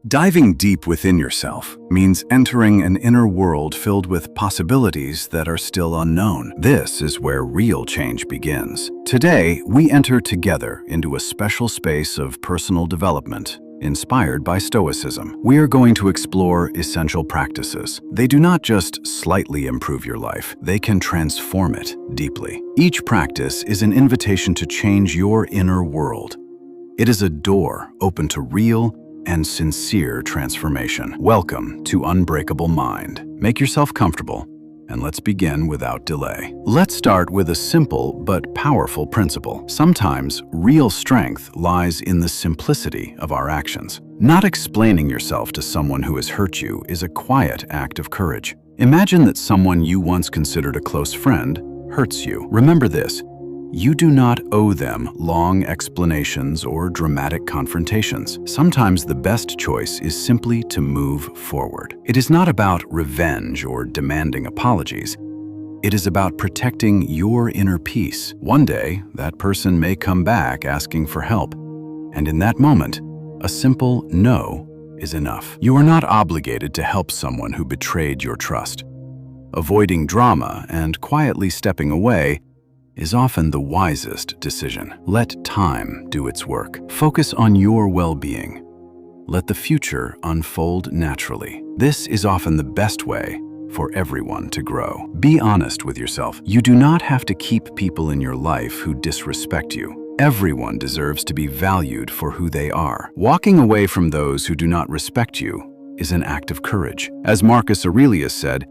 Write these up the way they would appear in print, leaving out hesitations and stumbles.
Diving deep within yourself means entering an inner world filled with possibilities that are still unknown. This is where real change begins. Today, we enter together into a special space of personal development inspired by Stoicism. We are going to explore essential practices. They do not just slightly improve your life, they can transform it deeply. Each practice is an invitation to change your inner world. It is a door open to real and sincere transformation. Welcome to Unbreakable Mind. Make yourself comfortable, and let's begin without delay. Let's start with a simple but powerful principle. Sometimes real strength lies in the simplicity of our actions. Not explaining yourself to someone who has hurt you is a quiet act of courage. Imagine that someone you once considered a close friend hurts you. Remember this: you do not owe them long explanations or dramatic confrontations. Sometimes the best choice is simply to move forward. It is not about revenge or demanding apologies. It is about protecting your inner peace. One day, that person may come back asking for help, and in that moment, a simple no is enough. You are not obligated to help someone who betrayed your trust. Avoiding drama and quietly stepping away is often the wisest decision. Let time do its work. Focus on your well-being. Let the future unfold naturally. This is often the best way for everyone to grow. Be honest with yourself. You do not have to keep people in your life who disrespect you. Everyone deserves to be valued for who they are. Walking away from those who do not respect you is an act of courage. As Marcus Aurelius said,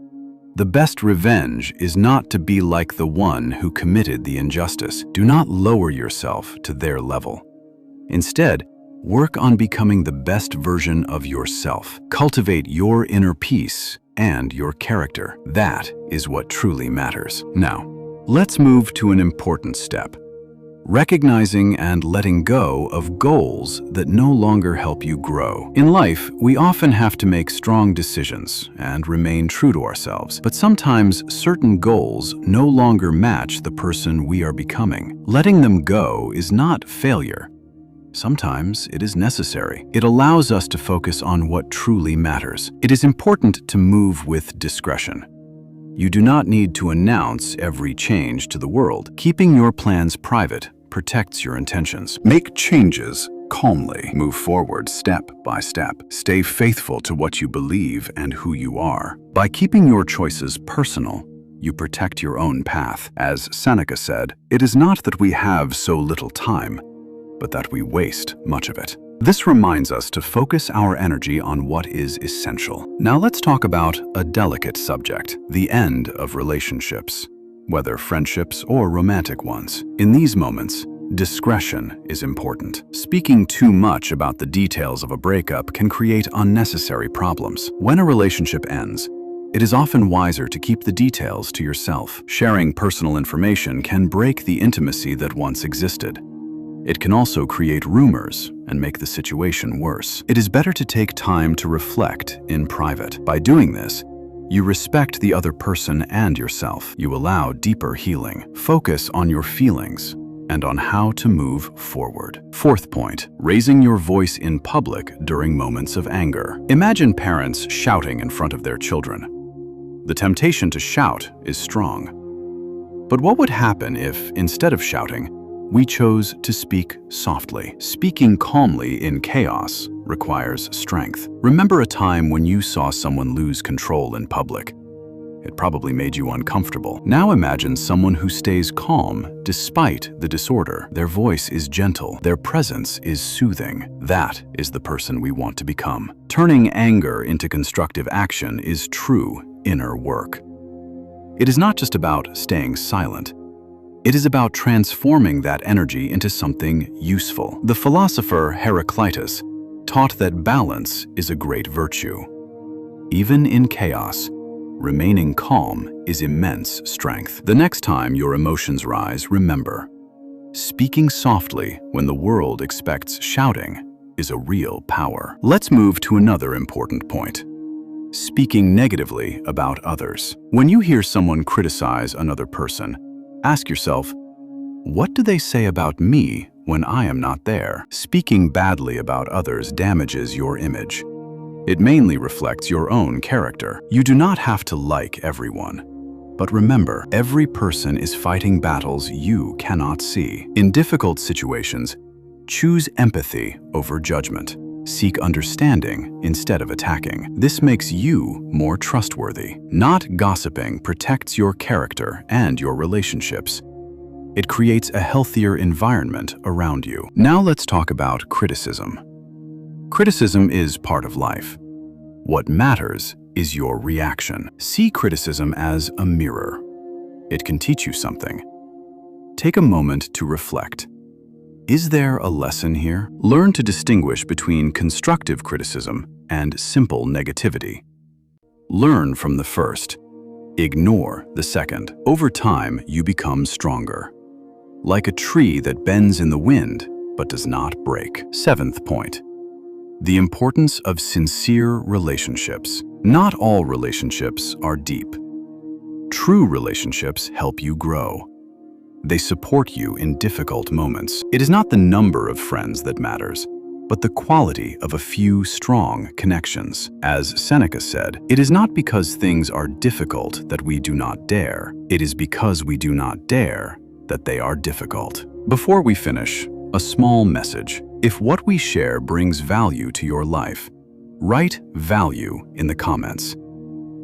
"The best revenge is not to be like the one who committed the injustice." Do not lower yourself to their level. Instead, work on becoming the best version of yourself. Cultivate your inner peace and your character. That is what truly matters. Now, let's move to an important step: recognizing and letting go of goals that no longer help you grow. In life, we often have to make strong decisions and remain true to ourselves, but sometimes certain goals no longer match the person we are becoming. Letting them go is not failure. Sometimes it is necessary. It allows us to focus on what truly matters. It is important to move with discretion. You do not need to announce every change to the world. Keeping your plans private protects your intentions. Make changes calmly. Move forward step by step. Stay faithful to what you believe and who you are. By keeping your choices personal, you protect your own path. As Seneca said, "It is not that we have so little time, but that we waste much of it." This reminds us to focus our energy on what is essential. Now let's talk about a delicate subject: the end of relationships, whether friendships or romantic ones. In these moments, discretion is important. Speaking too much about the details of a breakup can create unnecessary problems. When a relationship ends, it is often wiser to keep the details to yourself. Sharing personal information can break the intimacy that once existed. It can also create rumors and make the situation worse. It is better to take time to reflect in private. By doing this, you respect the other person and yourself. You allow deeper healing. Focus on your feelings and on how to move forward. Fourth point: raising your voice in public during moments of anger. Imagine parents shouting in front of their children. The temptation to shout is strong. But what would happen if, instead of shouting, we chose to speak softly? Speaking calmly in chaos requires strength. Remember a time when you saw someone lose control in public. It probably made you uncomfortable. Now imagine someone who stays calm despite the disorder. Their voice is gentle. Their presence is soothing. That is the person we want to become. Turning anger into constructive action is true inner work. It is not just about staying silent. It is about transforming that energy into something useful. The philosopher Epictetus taught that balance is a great virtue. Even in chaos, remaining calm is immense strength. The next time your emotions rise, remember, speaking softly when the world expects shouting is a real power. Let's move to another important point: speaking negatively about others. When you hear someone criticize another person, ask yourself, what do they say about me when I am not there? Speaking badly about others damages your image. It mainly reflects your own character. You do not have to like everyone. But remember, every person is fighting battles you cannot see. In difficult situations, choose empathy over judgment. Seek understanding instead of attacking. This makes you more trustworthy. Not gossiping protects your character and your relationships. It creates a healthier environment around you. Now let's talk about criticism. Criticism is part of life. What matters is your reaction. See criticism as a mirror. It can teach you something. Take a moment to reflect. Is there a lesson here? Learn to distinguish between constructive criticism and simple negativity. Learn from the first. Ignore the second. Over time, you become stronger. Like a tree that bends in the wind but does not break. Seventh point. The importance of sincere relationships. Not all relationships are deep. True relationships help you grow. They support you in difficult moments. It is not the number of friends that matters, but the quality of a few strong connections. As Seneca said, it is not because things are difficult that we do not dare. It is because we do not dare that they are difficult. Before we finish, a small message. If what we share brings value to your life, write value in the comments.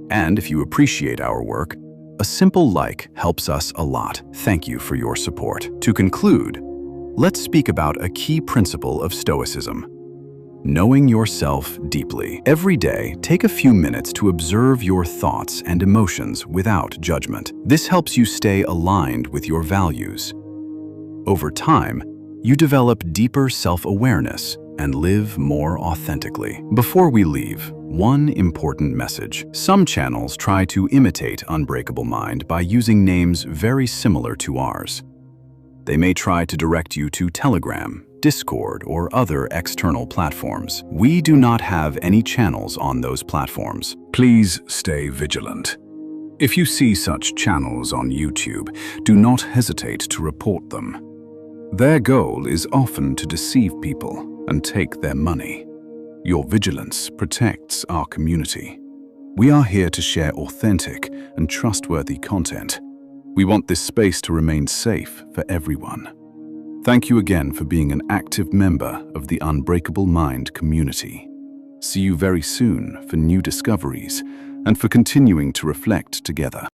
And if you appreciate our work, a simple like helps us a lot. Thank you for your support. To conclude, let's speak about a key principle of Stoicism: knowing yourself deeply. Every day, take a few minutes to observe your thoughts and emotions without judgment. This helps you stay aligned with your values. Over time, you develop deeper self-awareness and live more authentically. Before we leave, one important message. Some channels try to imitate Unbreakable Mind by using names very similar to ours. They may try to direct you to Telegram, Discord, or other external platforms. We do not have any channels on those platforms. Please stay vigilant. If you see such channels on YouTube, do not hesitate to report them. Their goal is often to deceive people and take their money. Your vigilance protects our community. We are here to share authentic and trustworthy content. We want this space to remain safe for everyone. Thank you again for being an active member of the Unbreakable Mind community. See you very soon for new discoveries and for continuing to reflect together.